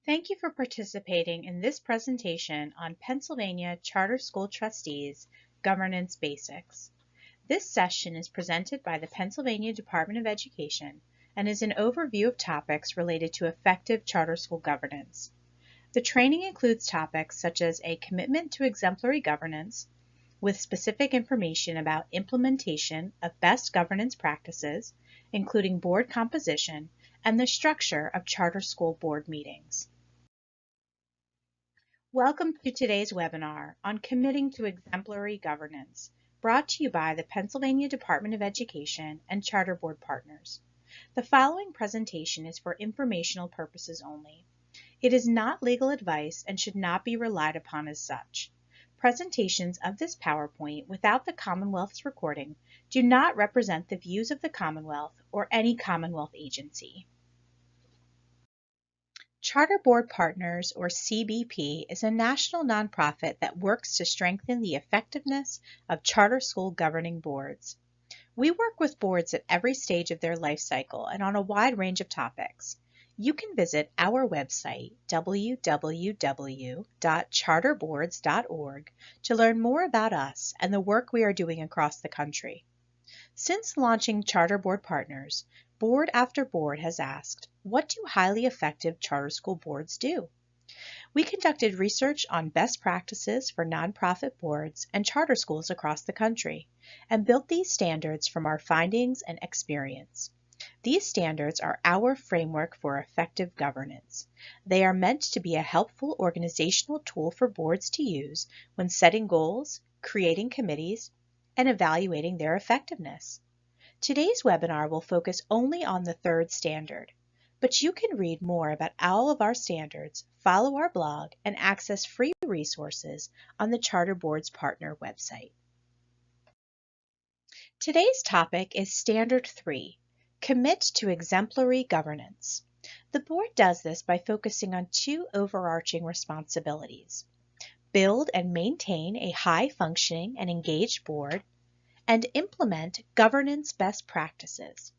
Thank you for participating in this presentation on Pennsylvania Charter School Trustees Governance Basics. This session is presented by the Pennsylvania Department of Education and is an overview of topics related to effective charter school governance. The training includes topics such as a commitment to exemplary governance with specific information about implementation of best governance practices, including board composition and the structure of charter school board meetings. Welcome to today's webinar on committing to exemplary governance, brought to you by the Pennsylvania Department of Education and Charter Board partners. The following presentation is for informational purposes only. It is not legal advice and should not be relied upon as such. Presentations of this PowerPoint without the Commonwealth's recording do not represent the views of the Commonwealth or any Commonwealth agency. Charter Board Partners, or CBP, is a national nonprofit that works to strengthen the effectiveness of charter school governing boards. We work with boards at every stage of their life cycle and on a wide range of topics. You can visit our website, www.charterboards.org, to learn more about us and the work we are doing across the country. Since launching Charter Board Partners, board after board has asked, what do highly effective charter school boards do? We conducted research on best practices for nonprofit boards and charter schools across the country and built these standards from our findings and experience. These standards are our framework for effective governance. They are meant to be a helpful organizational tool for boards to use when setting goals, creating committees, and evaluating their effectiveness. Today's webinar will focus only on the third standard, but you can read more about all of our standards, follow our blog, and access free resources on the Charter Board's partner website. Today's topic is Standard 3, Commit to Exemplary Governance. The board does this by focusing on two overarching responsibilities: build and maintain a high-functioning and engaged board, and implement governance best practices.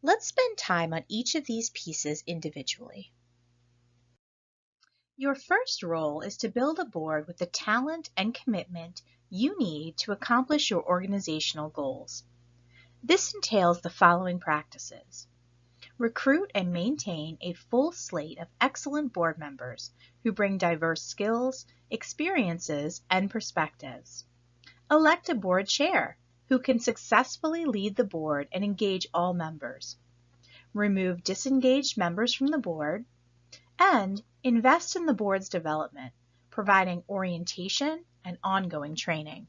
Let's spend time on each of these pieces individually. Your first role is to build a board with the talent and commitment you need to accomplish your organizational goals. This entails the following practices. Recruit and maintain a full slate of excellent board members who bring diverse skills, experiences, and perspectives. Elect a board chair who can successfully lead the board and engage all members. Remove disengaged members from the board, and invest in the board's development, providing orientation and ongoing training.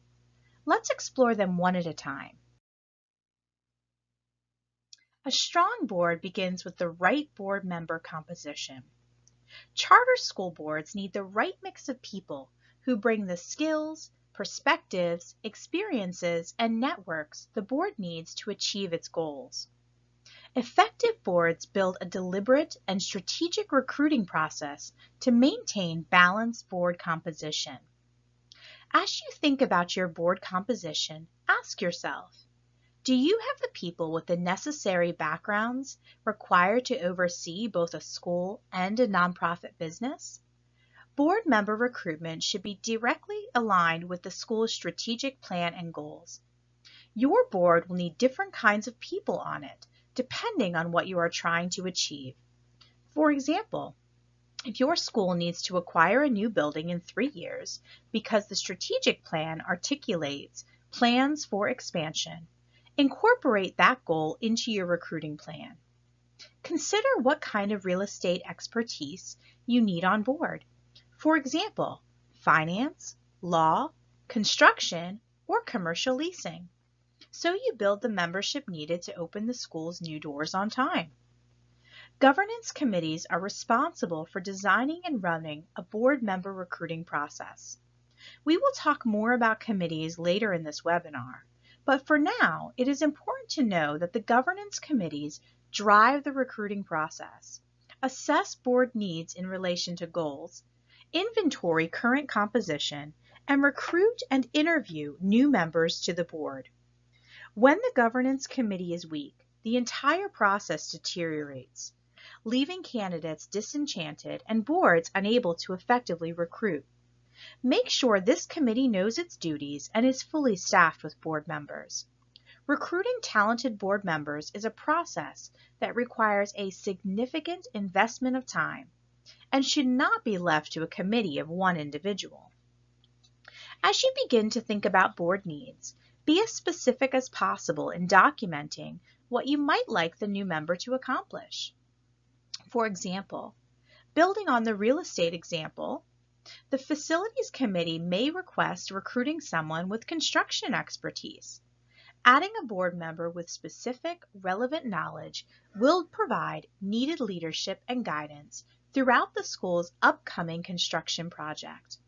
Let's explore them one at a time. A strong board begins with the right board member composition. Charter school boards need the right mix of people who bring the skills, perspectives, experiences, and networks the board needs to achieve its goals. Effective boards build a deliberate and strategic recruiting process to maintain balanced board composition. As you think about your board composition, ask yourself, do you have the people with the necessary backgrounds required to oversee both a school and a nonprofit business? Board member recruitment should be directly aligned with the school's strategic plan and goals. Your board will need different kinds of people on it, depending on what you are trying to achieve. For example, if your school needs to acquire a new building in 3 years because the strategic plan articulates plans for expansion, incorporate that goal into your recruiting plan. Consider what kind of real estate expertise you need on board. For example, finance, law, construction, or commercial leasing. So you build the membership needed to open the school's new doors on time. Governance committees are responsible for designing and running a board member recruiting process. We will talk more about committees later in this webinar, but for now, it is important to know that the governance committees drive the recruiting process, assess board needs in relation to goals, inventory current composition, and recruit and interview new members to the board. When the governance committee is weak, the entire process deteriorates. leaving candidates disenchanted and boards unable to effectively recruit. Make sure this committee knows its duties and is fully staffed with board members. Recruiting talented board members is a process that requires a significant investment of time and should not be left to a committee of one individual. As you begin to think about board needs, be as specific as possible in documenting what you might like the new member to accomplish. For example, building on the real estate example, the Facilities Committee may request recruiting someone with construction expertise. Adding a board member with specific, relevant knowledge will provide needed leadership and guidance throughout the school's upcoming construction project.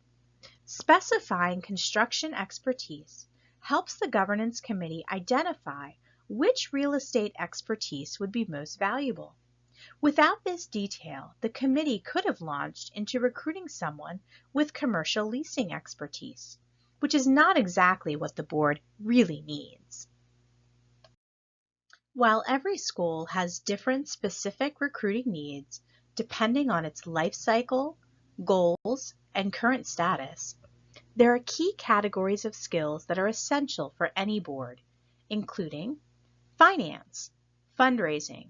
Specifying construction expertise helps the Governance Committee identify which real estate expertise would be most valuable. Without this detail, the committee could have launched into recruiting someone with commercial leasing expertise, which is not exactly what the board really needs. While every school has different specific recruiting needs depending on its life cycle, goals, and current status, there are key categories of skills that are essential for any board, including finance, fundraising,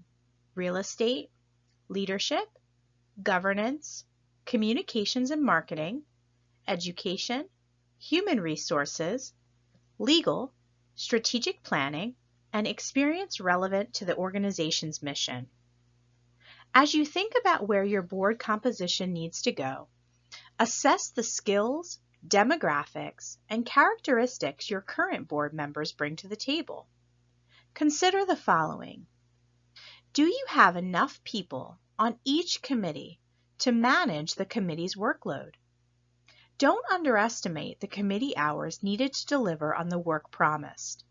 real estate, leadership, governance, communications and marketing, education, human resources, legal, strategic planning, and experience relevant to the organization's mission. As you think about where your board composition needs to go, assess the skills, demographics, and characteristics your current board members bring to the table. Consider the following. Do you have enough people on each committee to manage the committee's workload? Don't underestimate the committee hours needed to deliver on the work promised.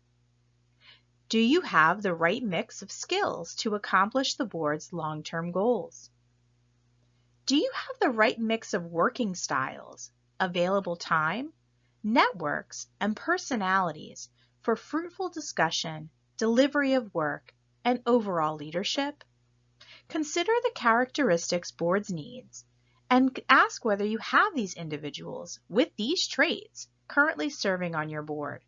Do you have the right mix of skills to accomplish the board's long-term goals? Do you have the right mix of working styles, available time, networks, and personalities for fruitful discussion, delivery of work, and overall leadership? Consider the characteristics boards needs and ask whether you have these individuals with these traits currently serving on your board.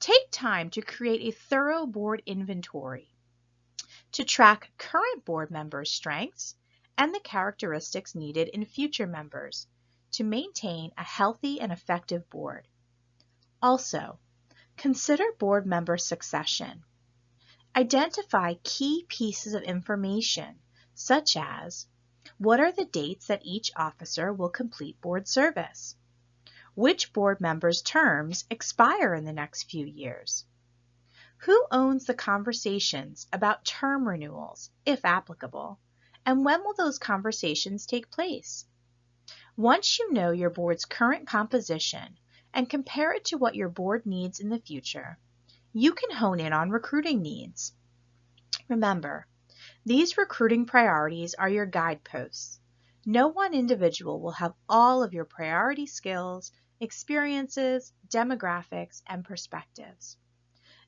Take time to create a thorough board inventory to track current board members' strengths and the characteristics needed in future members to maintain a healthy and effective board. Also, consider board member succession. Identify key pieces of information, such as what are the dates that each officer will complete board service? Which board members' terms expire in the next few years? Who owns the conversations about term renewals, if applicable, and when will those conversations take place? Once you know your board's current composition and compare it to what your board needs in the future, you can hone in on recruiting needs. Remember, these recruiting priorities are your guideposts. No one individual will have all of your priority skills, experiences, demographics, and perspectives.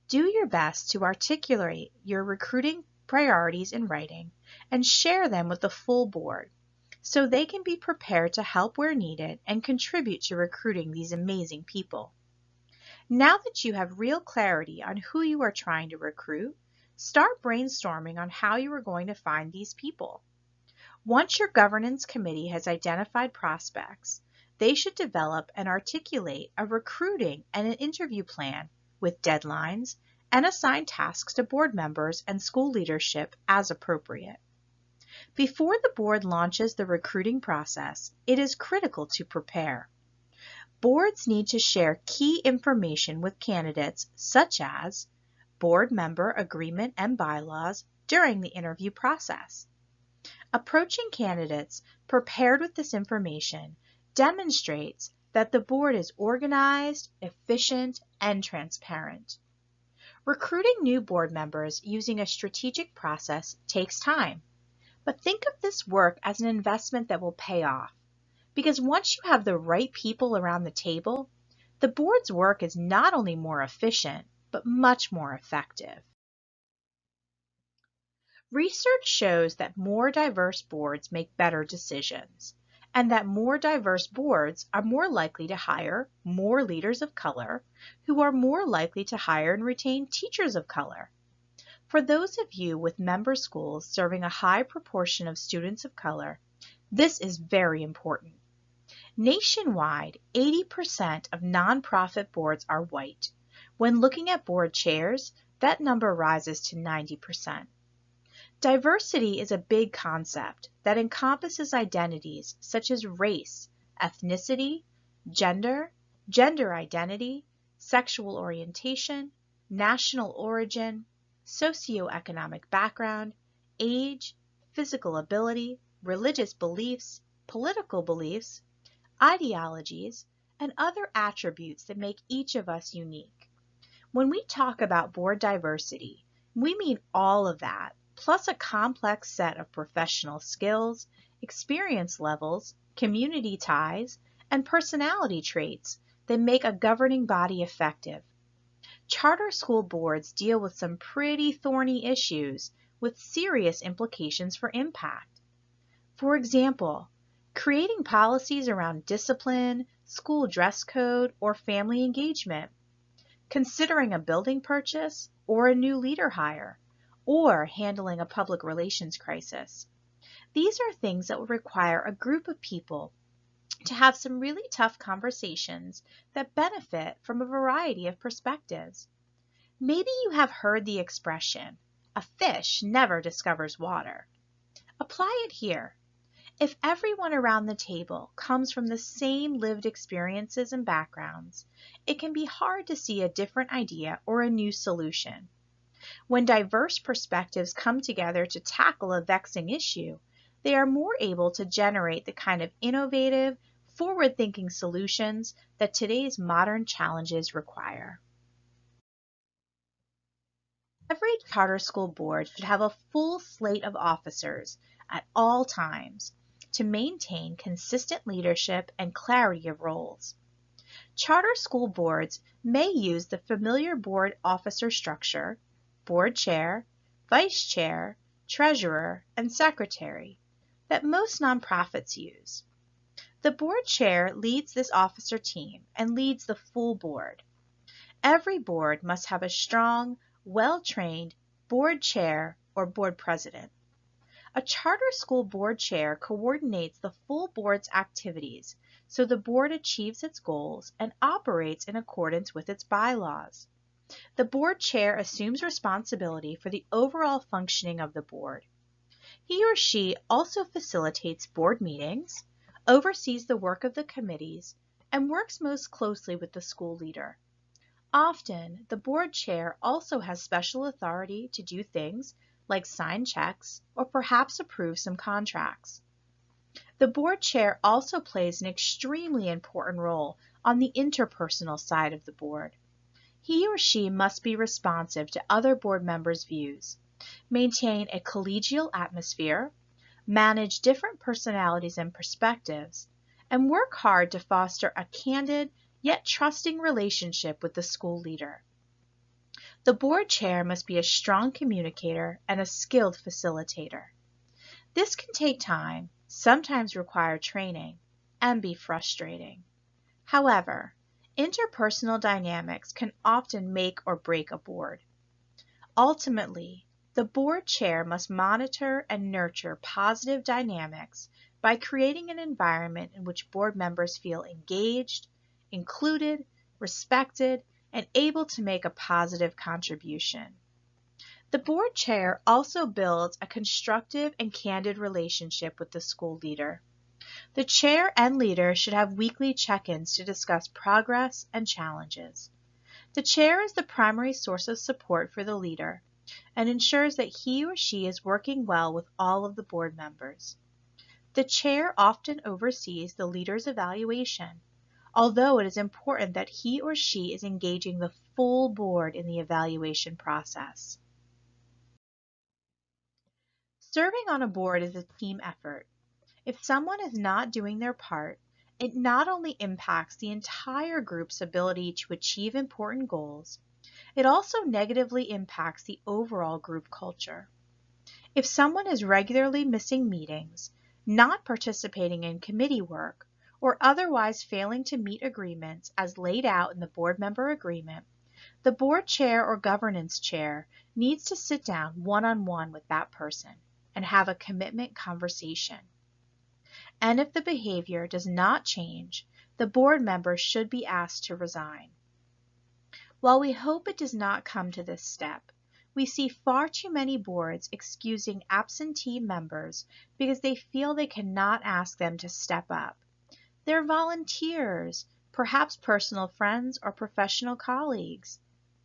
Do your best to articulate your recruiting priorities in writing and share them with the full board so they can be prepared to help where needed and contribute to recruiting these amazing people. Now that you have real clarity on who you are trying to recruit, start brainstorming on how you are going to find these people. Once your governance committee has identified prospects, they should develop and articulate a recruiting and an interview plan with deadlines and assign tasks to board members and school leadership as appropriate. Before the board launches the recruiting process, it is critical to prepare. Boards need to share key information with candidates such as board member agreement and bylaws during the interview process. Approaching candidates prepared with this information demonstrates that the board is organized, efficient, and transparent. Recruiting new board members using a strategic process takes time, but think of this work as an investment that will pay off, because once you have the right people around the table, the board's work is not only more efficient, but much more effective. Research shows that more diverse boards make better decisions, and that more diverse boards are more likely to hire more leaders of color, who are more likely to hire and retain teachers of color. For those of you with member schools serving a high proportion of students of color, this is very important. Nationwide, 80% of nonprofit boards are white. When looking at board chairs, that number rises to 90%. Diversity is a big concept that encompasses identities such as race, ethnicity, gender, gender identity, sexual orientation, national origin, socioeconomic background, age, physical ability, religious beliefs, political beliefs, ideologies, and other attributes that make each of us unique. When we talk about board diversity, we mean all of that, plus a complex set of professional skills, experience levels, community ties, and personality traits that make a governing body effective. Charter school boards deal with some pretty thorny issues with serious implications for impact. For example, creating policies around discipline, school dress code, or family engagement, considering a building purchase or a new leader hire, or handling a public relations crisis. These are things that will require a group of people to have some really tough conversations that benefit from a variety of perspectives. Maybe you have heard the expression, a fish never discovers water. Apply it here. If everyone around the table comes from the same lived experiences and backgrounds, it can be hard to see a different idea or a new solution. When diverse perspectives come together to tackle a vexing issue, they are more able to generate the kind of innovative, forward-thinking solutions that today's modern challenges require. Every charter school board should have a full slate of officers at all times to maintain consistent leadership and clarity of roles. Charter school boards may use the familiar board officer structure, board chair, vice chair, treasurer, and secretary, that most nonprofits use. The board chair leads this officer team and leads the full board. Every board must have a strong, well-trained board chair or board president. A charter school board chair coordinates the full board's activities so the board achieves its goals and operates in accordance with its bylaws. The board chair assumes responsibility for the overall functioning of the board. He or she also facilitates board meetings, oversees the work of the committees, and works most closely with the school leader. Often, the board chair also has special authority to do things like sign checks or perhaps approve some contracts. The board chair also plays an extremely important role on the interpersonal side of the board. He or she must be responsive to other board members' views, maintain a collegial atmosphere, manage different personalities and perspectives, and work hard to foster a candid yet trusting relationship with the school leader. The board chair must be a strong communicator and a skilled facilitator. This can take time, sometimes require training, and be frustrating. However, interpersonal dynamics can often make or break a board. Ultimately, the board chair must monitor and nurture positive dynamics by creating an environment in which board members feel engaged, included, respected, and able to make a positive contribution. The board chair also builds a constructive and candid relationship with the school leader. The chair and leader should have weekly check-ins to discuss progress and challenges. The chair is the primary source of support for the leader and ensures that he or she is working well with all of the board members. The chair often oversees the leader's evaluation, although it is important that he or she is engaging the full board in the evaluation process. Serving on a board is a team effort. If someone is not doing their part, it not only impacts the entire group's ability to achieve important goals, it also negatively impacts the overall group culture. If someone is regularly missing meetings, not participating in committee work, or otherwise failing to meet agreements as laid out in the board member agreement, the board chair or governance chair needs to sit down one-on-one with that person and have a commitment conversation. And if the behavior does not change, the board member should be asked to resign. While we hope it does not come to this step, we see far too many boards excusing absentee members because they feel they cannot ask them to step up. They're volunteers, perhaps personal friends or professional colleagues.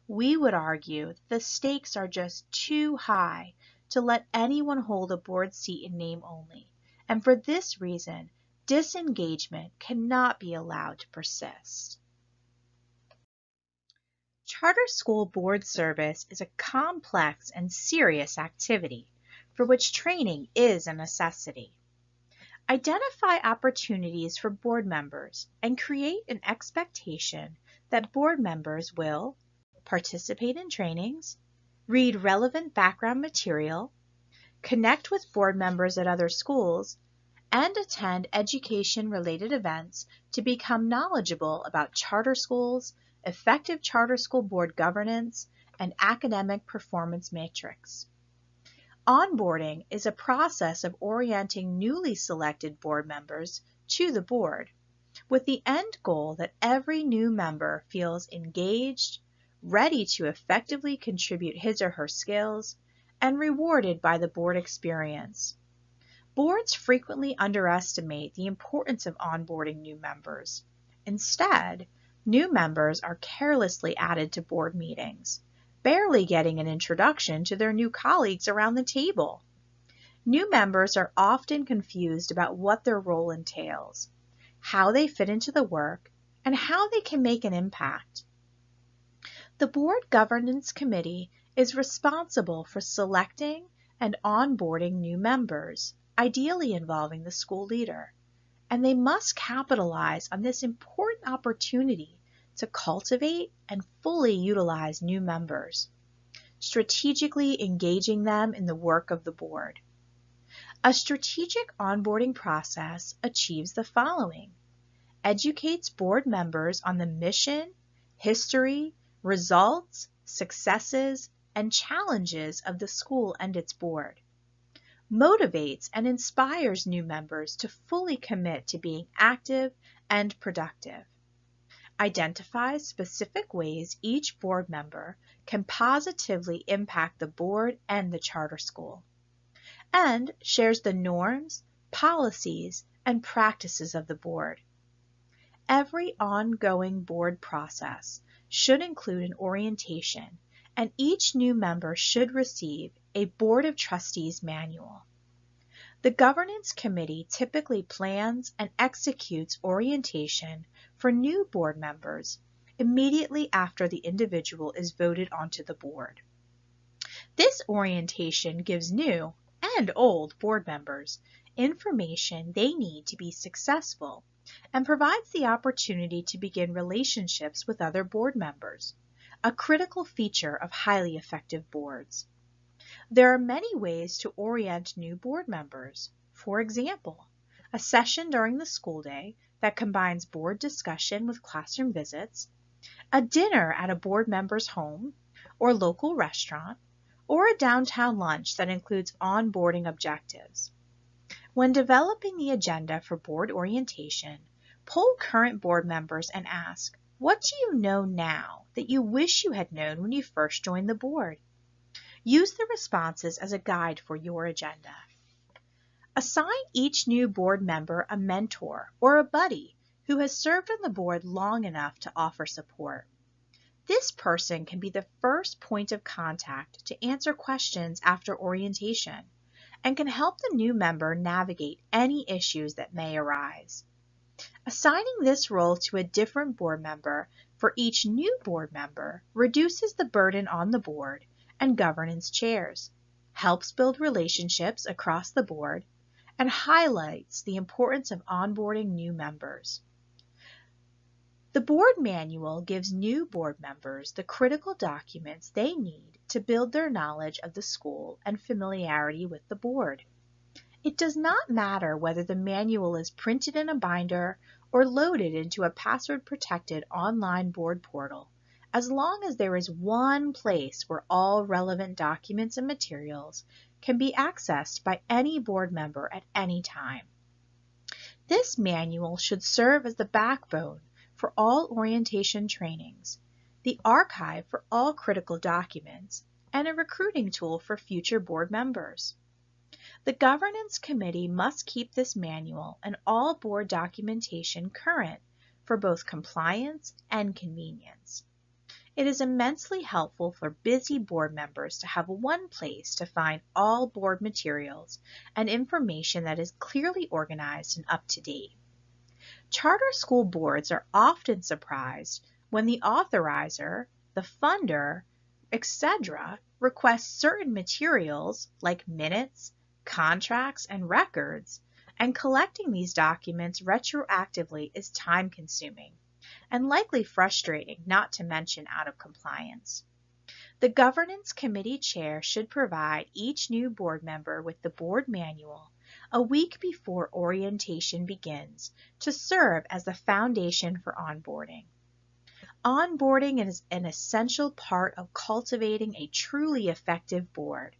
We would argue that the stakes are just too high to let anyone hold a board seat in name only, and for this reason, disengagement cannot be allowed to persist. Charter school board service is a complex and serious activity for which training is a necessity. Identify opportunities for board members and create an expectation that board members will participate in trainings, read relevant background material, connect with board members at other schools, and attend education-related events to become knowledgeable about charter schools, effective charter school board governance, and academic performance metrics. Onboarding is a process of orienting newly selected board members to the board, with the end goal that every new member feels engaged, ready to effectively contribute his or her skills, and rewarded by the board experience. Boards frequently underestimate the importance of onboarding new members. Instead, new members are carelessly added to board meetings, barely getting an introduction to their new colleagues around the table. New members are often confused about what their role entails, how they fit into the work, and how they can make an impact. The Board Governance Committee is responsible for selecting and onboarding new members, ideally involving the school leader, and they must capitalize on this important opportunity to cultivate and fully utilize new members, strategically engaging them in the work of the board. A strategic onboarding process achieves the following: educates board members on the mission, history, results, successes, and challenges of the school and its board, motivates and inspires new members to fully commit to being active and productive, identifies specific ways each board member can positively impact the board and the charter school, and shares the norms, policies, and practices of the board. Every ongoing board process should include an orientation, and each new member should receive a Board of Trustees manual. The Governance Committee typically plans and executes orientation for new board members immediately after the individual is voted onto the board. This orientation gives new and old board members information they need to be successful and provides the opportunity to begin relationships with other board members, a critical feature of highly effective boards. There are many ways to orient new board members. For example, a session during the school day that combines board discussion with classroom visits, a dinner at a board member's home or local restaurant, or a downtown lunch that includes onboarding objectives. When developing the agenda for board orientation, poll current board members and ask, what do you know now that you wish you had known when you first joined the board? Use the responses as a guide for your agenda. Assign each new board member a mentor or a buddy who has served on the board long enough to offer support. This person can be the first point of contact to answer questions after orientation and can help the new member navigate any issues that may arise. Assigning this role to a different board member for each new board member reduces the burden on the board and governance chairs, helps build relationships across the board, and highlights the importance of onboarding new members. The board manual gives new board members the critical documents they need to build their knowledge of the school and familiarity with the board. It does not matter whether the manual is printed in a binder or loaded into a password-protected online board portal, as long as there is one place where all relevant documents and materials can be accessed by any board member at any time. This manual should serve as the backbone for all orientation trainings, the archive for all critical documents, and a recruiting tool for future board members. The Governance Committee must keep this manual and all board documentation current for both compliance and convenience. It is immensely helpful for busy board members to have one place to find all board materials and information that is clearly organized and up to date. Charter school boards are often surprised when the authorizer, the funder, etc., requests certain materials like minutes, contracts, and records, and collecting these documents retroactively is time-consuming and likely frustrating, not to mention out of compliance. The Governance Committee Chair should provide each new board member with the board manual a week before orientation begins to serve as the foundation for onboarding. Onboarding is an essential part of cultivating a truly effective board.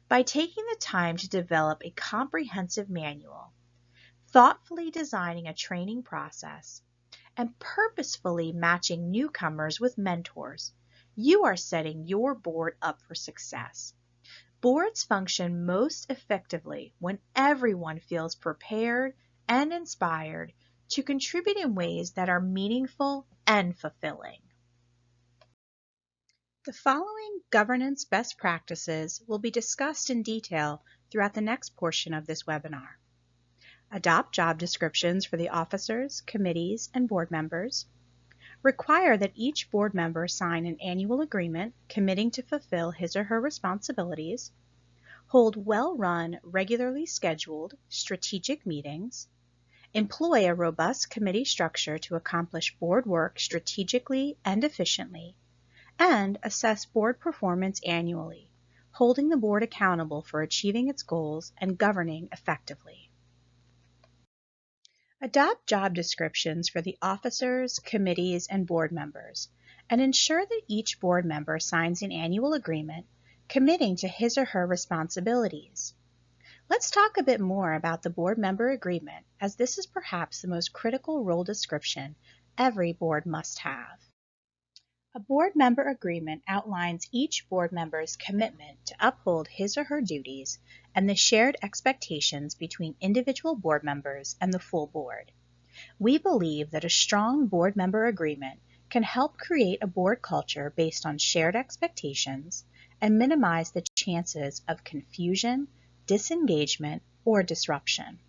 By taking the time to develop a comprehensive manual, thoughtfully designing a training process, and purposefully matching newcomers with mentors, you are setting your board up for success. Boards function most effectively when everyone feels prepared and inspired to contribute in ways that are meaningful and fulfilling. The following governance best practices will be discussed in detail throughout the next portion of this webinar. Adopt job descriptions for the officers, committees, and board members. Require that each board member sign an annual agreement committing to fulfill his or her responsibilities. Hold well-run, regularly scheduled, strategic meetings. Employ a robust committee structure to accomplish board work strategically and efficiently. And assess board performance annually, holding the board accountable for achieving its goals and governing effectively. Adopt job descriptions for the officers, committees, and board members, and ensure that each board member signs an annual agreement committing to his or her responsibilities. Let's talk a bit more about the board member agreement, as this is perhaps the most critical role description every board must have. A board member agreement outlines each board member's commitment to uphold his or her duties and the shared expectations between individual board members and the full board. We believe that a strong board member agreement can help create a board culture based on shared expectations and minimize the chances of confusion, disengagement, or disruption.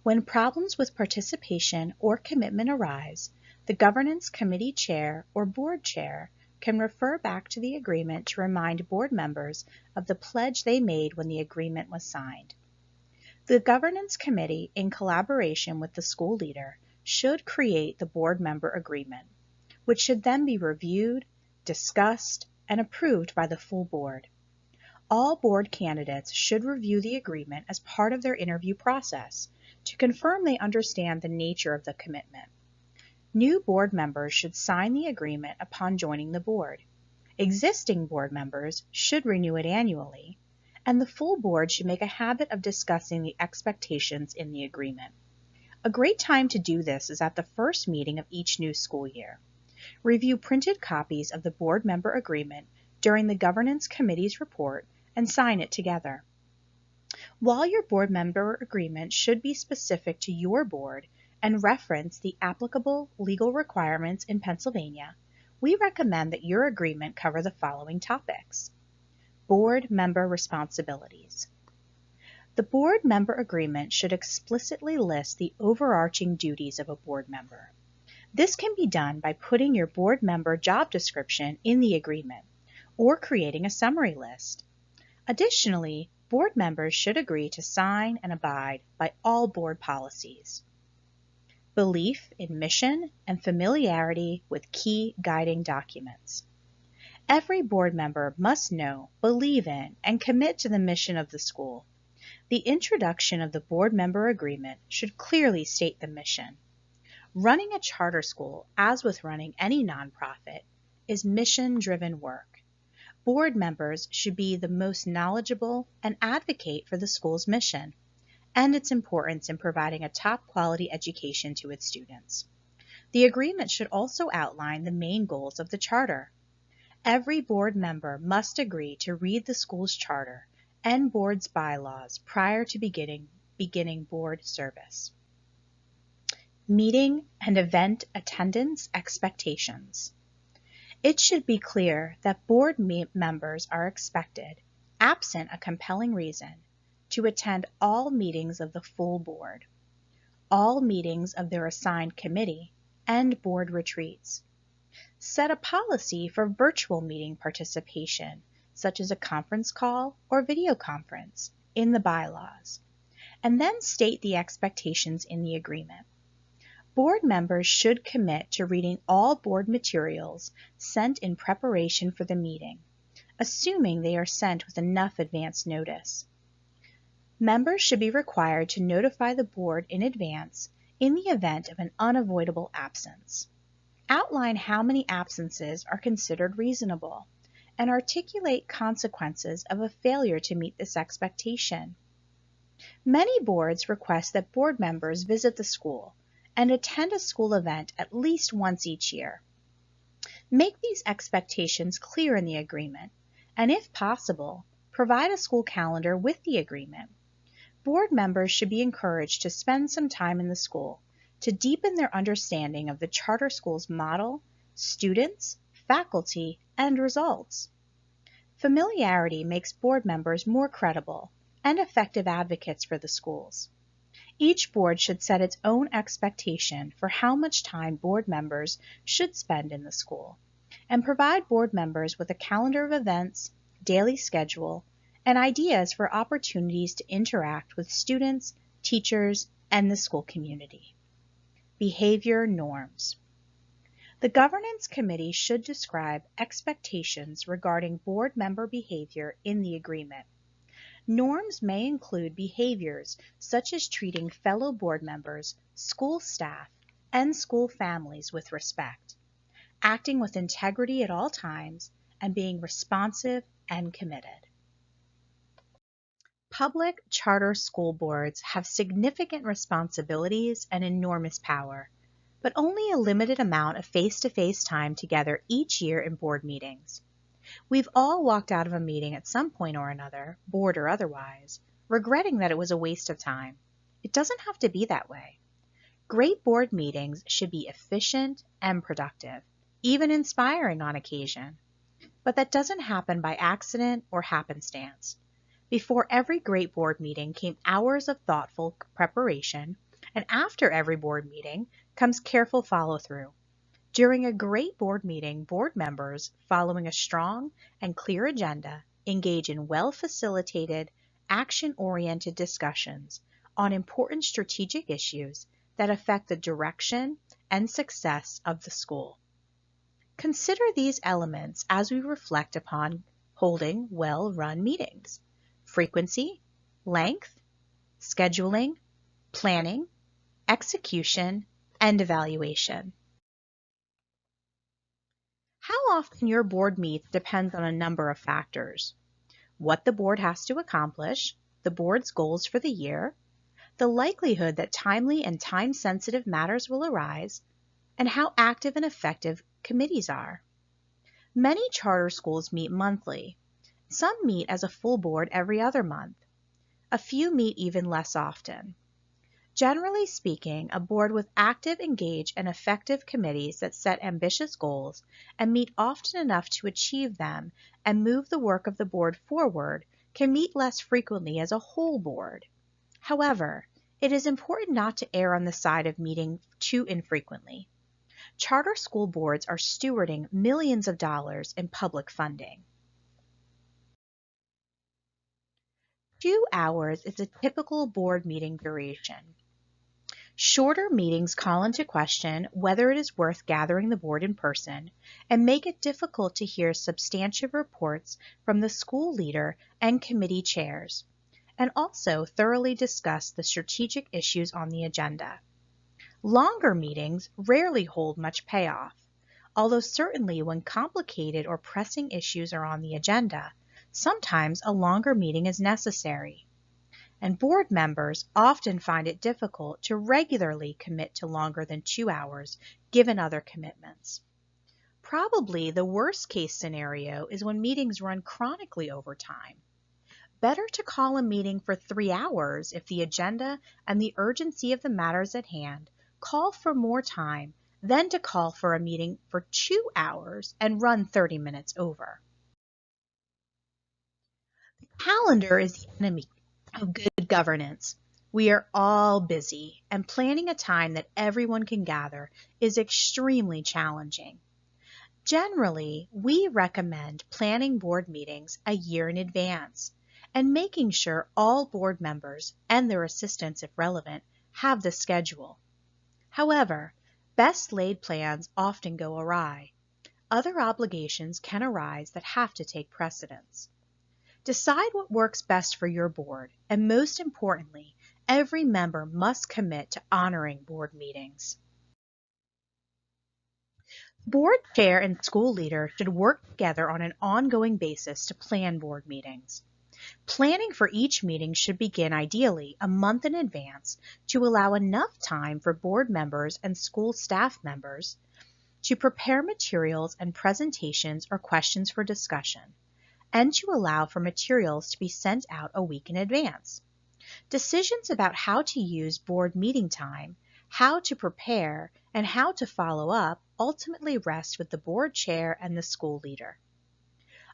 When problems with participation or commitment arise, the Governance Committee Chair or Board Chair can refer back to the agreement to remind board members of the pledge they made when the agreement was signed. The Governance Committee, in collaboration with the school leader, should create the board member agreement, which should then be reviewed, discussed, and approved by the full board. All board candidates should review the agreement as part of their interview process to confirm they understand the nature of the commitment. New board members should sign the agreement upon joining the board. Existing board members should renew it annually, and the full board should make a habit of discussing the expectations in the agreement. A great time to do this is at the first meeting of each new school year. Review printed copies of the board member agreement during the Governance Committee's report and sign it together. While your board member agreement should be specific to your board and reference the applicable legal requirements in Pennsylvania, we recommend that your agreement cover the following topics. Board member responsibilities. The board member agreement should explicitly list the overarching duties of a board member. This can be done by putting your board member job description in the agreement or creating a summary list. Additionally, board members should agree to sign and abide by all board policies. Belief in mission and familiarity with key guiding documents. Every board member must know, believe in, and commit to the mission of the school. The introduction of the board member agreement should clearly state the mission. Running a charter school, as with running any nonprofit, is mission-driven work. Board members should be the most knowledgeable and advocate for the school's mission and its importance in providing a top-quality education to its students. The agreement should also outline the main goals of the charter. Every board member must agree to read the school's charter and board's bylaws prior to beginning board service. Meeting and event attendance expectations. It should be clear that board members are expected, absent a compelling reason, to attend all meetings of the full board, all meetings of their assigned committee, and board retreats. Set a policy for virtual meeting participation, such as a conference call or video conference, in the bylaws, and then state the expectations in the agreement. Board members should commit to reading all board materials sent in preparation for the meeting, assuming they are sent with enough advance notice. Members should be required to notify the board in advance in the event of an unavoidable absence. Outline how many absences are considered reasonable, and articulate consequences of a failure to meet this expectation. Many boards request that board members visit the school and attend a school event at least once each year. Make these expectations clear in the agreement, and if possible, provide a school calendar with the agreement. Board members should be encouraged to spend some time in the school to deepen their understanding of the charter school's model, students, faculty, and results. Familiarity makes board members more credible and effective advocates for the schools. Each board should set its own expectation for how much time board members should spend in the school, and provide board members with a calendar of events, daily schedule, and ideas for opportunities to interact with students, teachers, and the school community. Behavior norms. The governance committee should describe expectations regarding board member behavior in the agreement. Norms may include behaviors such as treating fellow board members, school staff, and school families with respect, acting with integrity at all times, and being responsive and committed. Public charter school boards have significant responsibilities and enormous power, but only a limited amount of face-to-face time together each year in board meetings. We've all walked out of a meeting at some point or another, board or otherwise, regretting that it was a waste of time. It doesn't have to be that way. Great board meetings should be efficient and productive, even inspiring on occasion. But that doesn't happen by accident or happenstance. Before every great board meeting came hours of thoughtful preparation, and after every board meeting comes careful follow-through. During a great board meeting, board members, following a strong and clear agenda, engage in well-facilitated, action-oriented discussions on important strategic issues that affect the direction and success of the school. Consider these elements as we reflect upon holding well-run meetings: frequency, length, scheduling, planning, execution, and evaluation. How often your board meets depends on a number of factors: what the board has to accomplish, the board's goals for the year, the likelihood that timely and time-sensitive matters will arise, and how active and effective committees are. Many charter schools meet monthly. Some meet as a full board every other month. A few meet even less often. Generally speaking, a board with active, engaged, and effective committees that set ambitious goals and meet often enough to achieve them and move the work of the board forward can meet less frequently as a whole board. However, it is important not to err on the side of meeting too infrequently. Charter school boards are stewarding millions of dollars in public funding. 2 hours is a typical board meeting duration. Shorter meetings call into question whether it is worth gathering the board in person and make it difficult to hear substantive reports from the school leader and committee chairs, and also thoroughly discuss the strategic issues on the agenda. Longer meetings rarely hold much payoff, although certainly when complicated or pressing issues are on the agenda, sometimes a longer meeting is necessary. And board members often find it difficult to regularly commit to longer than 2 hours given other commitments. Probably the worst case scenario is when meetings run chronically over time. Better to call a meeting for 3 hours if the agenda and the urgency of the matters at hand call for more time than to call for a meeting for 2 hours and run 30 minutes over. The calendar is the enemy of good governance. We are all busy, and planning a time that everyone can gather is extremely challenging. Generally, we recommend planning board meetings a year in advance and making sure all board members and their assistants, if relevant, have the schedule. However, best laid plans often go awry. Other obligations can arise that have to take precedence. Decide what works best for your board, and most importantly, every member must commit to honoring board meetings. Board chair and school leader should work together on an ongoing basis to plan board meetings. Planning for each meeting should begin ideally a month in advance to allow enough time for board members and school staff members to prepare materials and presentations or questions for discussion, and to allow for materials to be sent out a week in advance. Decisions about how to use board meeting time, how to prepare, and how to follow up ultimately rest with the board chair and the school leader.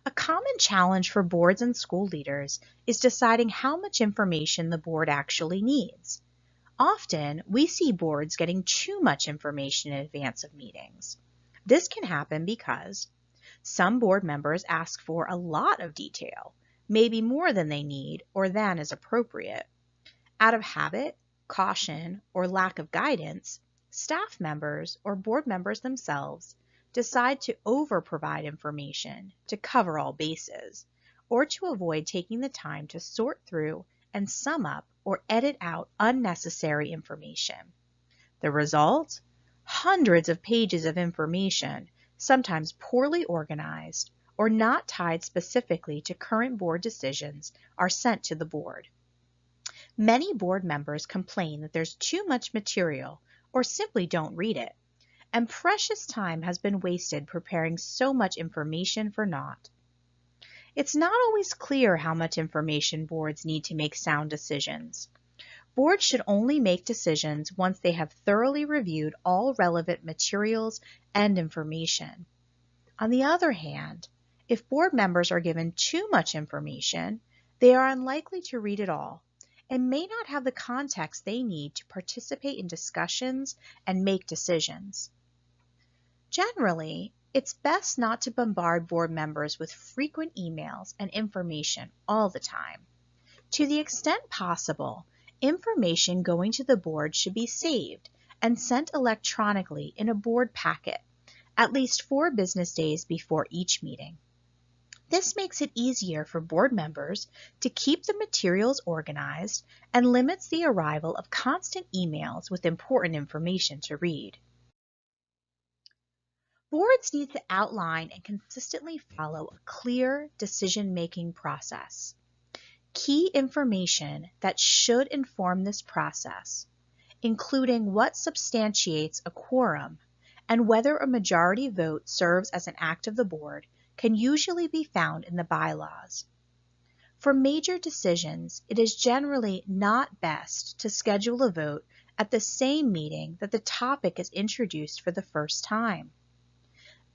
A common challenge for boards and school leaders is deciding how much information the board actually needs. Often, we see boards getting too much information in advance of meetings. This can happen because some board members ask for a lot of detail, maybe more than they need or than is appropriate. Out of habit, caution, or lack of guidance, staff members or board members themselves decide to over-provide information to cover all bases, or to avoid taking the time to sort through and sum up or edit out unnecessary information. The result? Hundreds of pages of information, sometimes poorly organized or not tied specifically to current board decisions, are sent to the board. Many board members complain that there's too much material or simply don't read it, and precious time has been wasted preparing so much information for naught. It's not always clear how much information boards need to make sound decisions. Boards should only make decisions once they have thoroughly reviewed all relevant materials and information. On the other hand, if board members are given too much information, they are unlikely to read it all and may not have the context they need to participate in discussions and make decisions. Generally, it's best not to bombard board members with frequent emails and information all the time. To the extent possible, information going to the board should be saved and sent electronically in a board packet at least 4 business days before each meeting. This makes it easier for board members to keep the materials organized and limits the arrival of constant emails with important information to read. Boards need to outline and consistently follow a clear decision-making process. Key information that should inform this process, including what substantiates a quorum and whether a majority vote serves as an act of the board, can usually be found in the bylaws. For major decisions, it is generally not best to schedule a vote at the same meeting that the topic is introduced for the first time.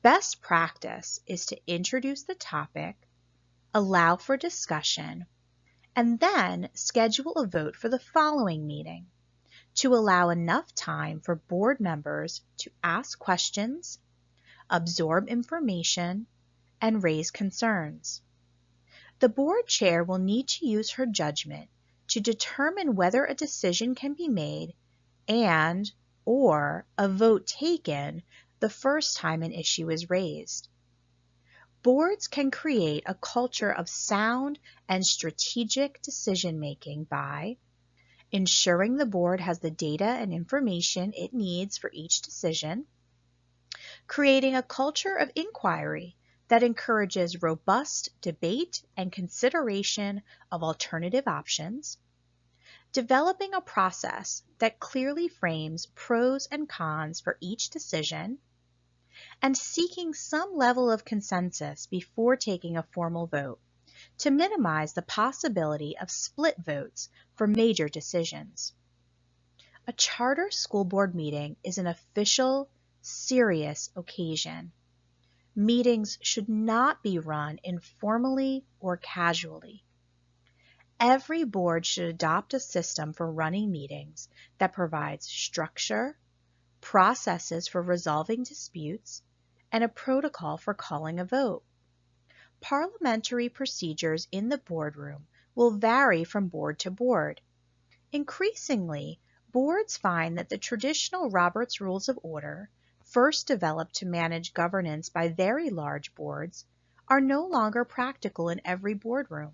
Best practice is to introduce the topic, allow for discussion, and then schedule a vote for the following meeting to allow enough time for board members to ask questions, absorb information, and raise concerns. The board chair will need to use her judgment to determine whether a decision can be made and or a vote taken the first time an issue is raised. Boards can create a culture of sound and strategic decision-making by ensuring the board has the data and information it needs for each decision, creating a culture of inquiry that encourages robust debate and consideration of alternative options, developing a process that clearly frames pros and cons for each decision, and seeking some level of consensus before taking a formal vote to minimize the possibility of split votes for major decisions. A charter school board meeting is an official, serious occasion. Meetings should not be run informally or casually. Every board should adopt a system for running meetings that provides structure, processes for resolving disputes, and a protocol for calling a vote. Parliamentary procedures in the boardroom will vary from board to board. Increasingly, boards find that the traditional Robert's Rules of Order, first developed to manage governance by very large boards, are no longer practical in every boardroom.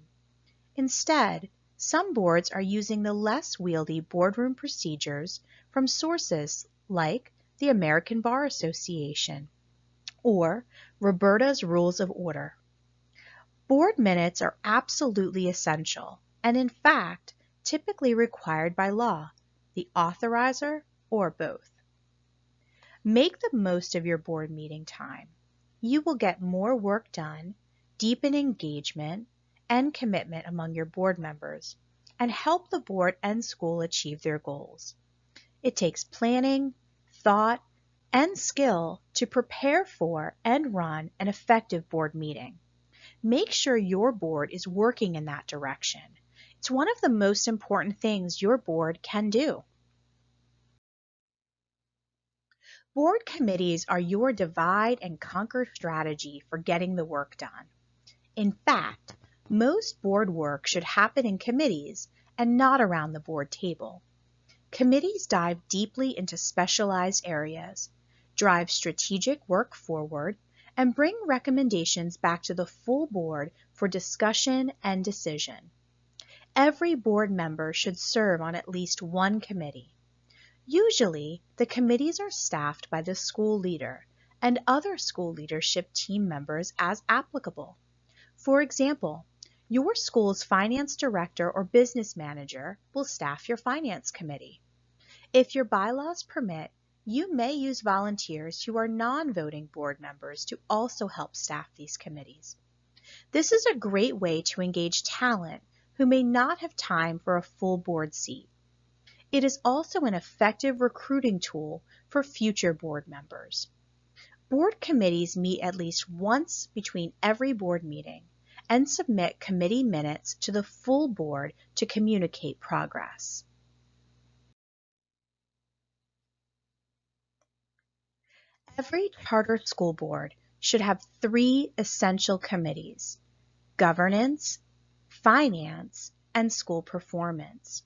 Instead, some boards are using the less wieldy boardroom procedures from sources like the American Bar Association or Roberta's Rules of Order. Board minutes are absolutely essential and, in fact, typically required by law, the authorizer, or both. Make the most of your board meeting time. You will get more work done, deepen engagement and commitment among your board members, and help the board and school achieve their goals. It takes planning, thought, and skill to prepare for and run an effective board meeting. Make sure your board is working in that direction. It's one of the most important things your board can do. Board committees are your divide and conquer strategy for getting the work done. In fact, most board work should happen in committees and not around the board table. Committees dive deeply into specialized areas, drive strategic work forward, and bring recommendations back to the full board for discussion and decision. Every board member should serve on at least one committee. Usually, the committees are staffed by the school leader and other school leadership team members as applicable. For example, your school's finance director or business manager will staff your finance committee. If your bylaws permit, you may use volunteers who are non-voting board members to also help staff these committees. This is a great way to engage talent who may not have time for a full board seat. It is also an effective recruiting tool for future board members. Board committees meet at least once between every board meeting and submit committee minutes to the full board to communicate progress. Every charter school board should have 3 essential committees: governance, finance, and school performance.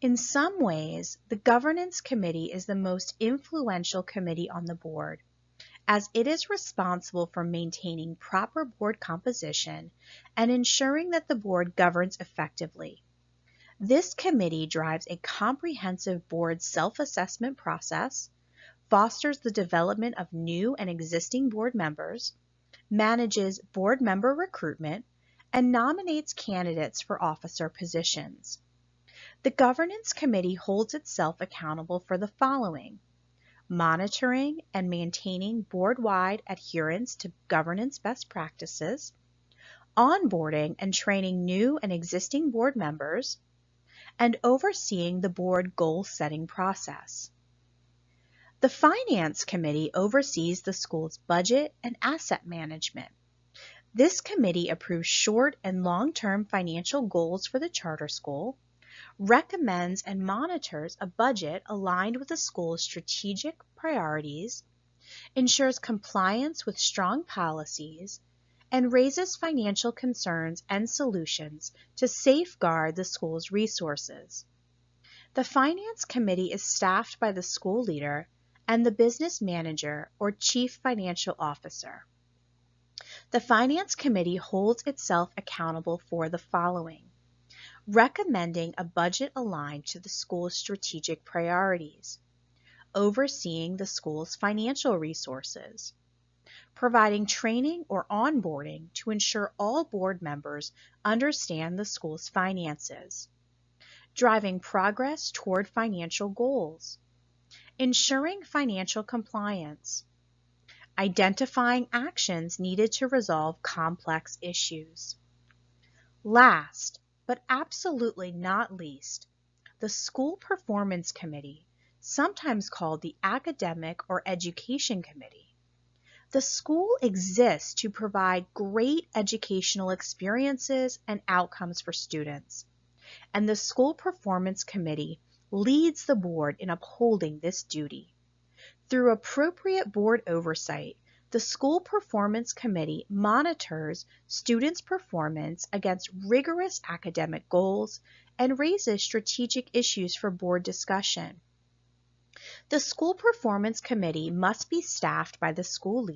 In some ways, the governance committee is the most influential committee on the board, as it is responsible for maintaining proper board composition and ensuring that the board governs effectively. This committee drives a comprehensive board self-assessment process, fosters the development of new and existing board members, manages board member recruitment, and nominates candidates for officer positions. The Governance Committee holds itself accountable for the following: monitoring and maintaining board-wide adherence to governance best practices, onboarding and training new and existing board members, and overseeing the board goal-setting process. The Finance Committee oversees the school's budget and asset management. This committee approves short and long-term financial goals for the charter school, recommends and monitors a budget aligned with the school's strategic priorities, ensures compliance with strong policies, and raises financial concerns and solutions to safeguard the school's resources. The finance committee is staffed by the school leader and the business manager or chief financial officer. The finance committee holds itself accountable for the following: recommending a budget aligned to the school's strategic priorities, overseeing the school's financial resources, providing training or onboarding to ensure all board members understand the school's finances, driving progress toward financial goals, ensuring financial compliance, identifying actions needed to resolve complex issues. Last, but absolutely not least, the School Performance Committee, sometimes called the Academic or Education Committee. The school exists to provide great educational experiences and outcomes for students, and the School Performance Committee leads the board in upholding this duty. Through appropriate board oversight, the School Performance Committee monitors students' performance against rigorous academic goals and raises strategic issues for board discussion. The School Performance Committee must be staffed by the school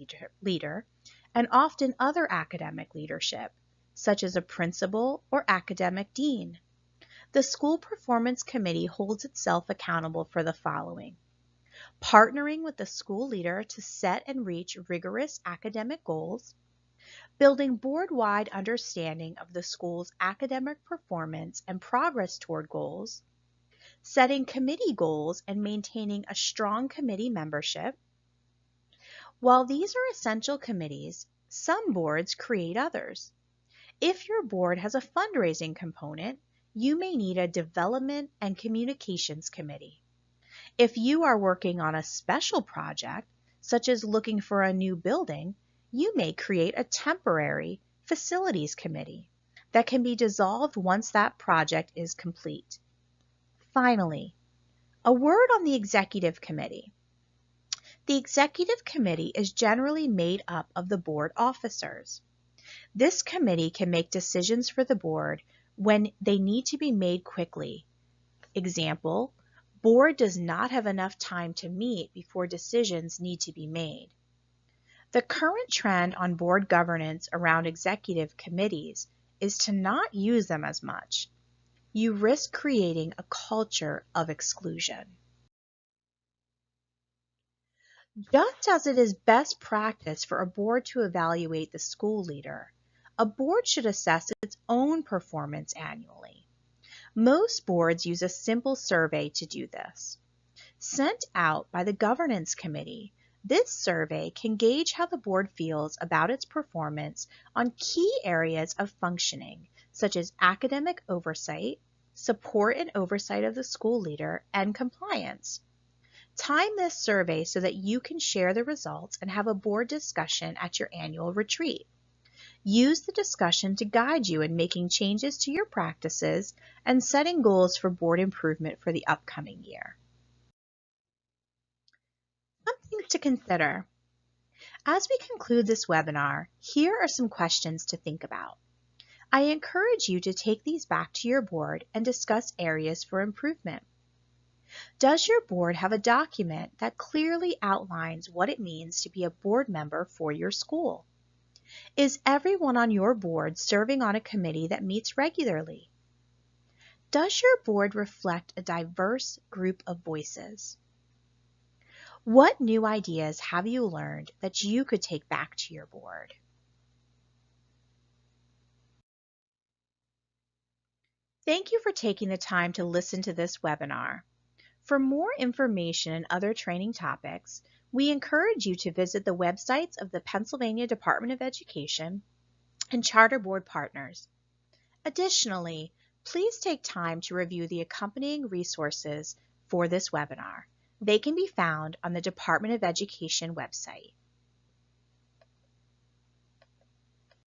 leader and often other academic leadership, such as a principal or academic dean. The School Performance Committee holds itself accountable for the following: partnering with the school leader to set and reach rigorous academic goals, building board-wide understanding of the school's academic performance and progress toward goals, setting committee goals and maintaining a strong committee membership. While these are essential committees, some boards create others. If your board has a fundraising component, you may need a development and communications committee. If you are working on a special project, such as looking for a new building, you may create a temporary facilities committee that can be dissolved once that project is complete. Finally, a word on the executive committee. The executive committee is generally made up of the board officers. This committee can make decisions for the board when they need to be made quickly. Example, board does not have enough time to meet before decisions need to be made. The current trend on board governance around executive committees is to not use them as much. You risk creating a culture of exclusion. Just as it is best practice for a board to evaluate the school leader, a board should assess its own performance annually. Most boards use a simple survey to do this. Sent out by the governance committee, this survey can gauge how the board feels about its performance on key areas of functioning, such as academic oversight, support and oversight of the school leader, and compliance. Time this survey so that you can share the results and have a board discussion at your annual retreat. Use the discussion to guide you in making changes to your practices and setting goals for board improvement for the upcoming year. Something to consider. As we conclude this webinar, here are some questions to think about. I encourage you to take these back to your board and discuss areas for improvement. Does your board have a document that clearly outlines what it means to be a board member for your school? Is everyone on your board serving on a committee that meets regularly? Does your board reflect a diverse group of voices? What new ideas have you learned that you could take back to your board? Thank you for taking the time to listen to this webinar. For more information and other training topics, we encourage you to visit the websites of the Pennsylvania Department of Education and Charter Board partners. Additionally, please take time to review the accompanying resources for this webinar. They can be found on the Department of Education website.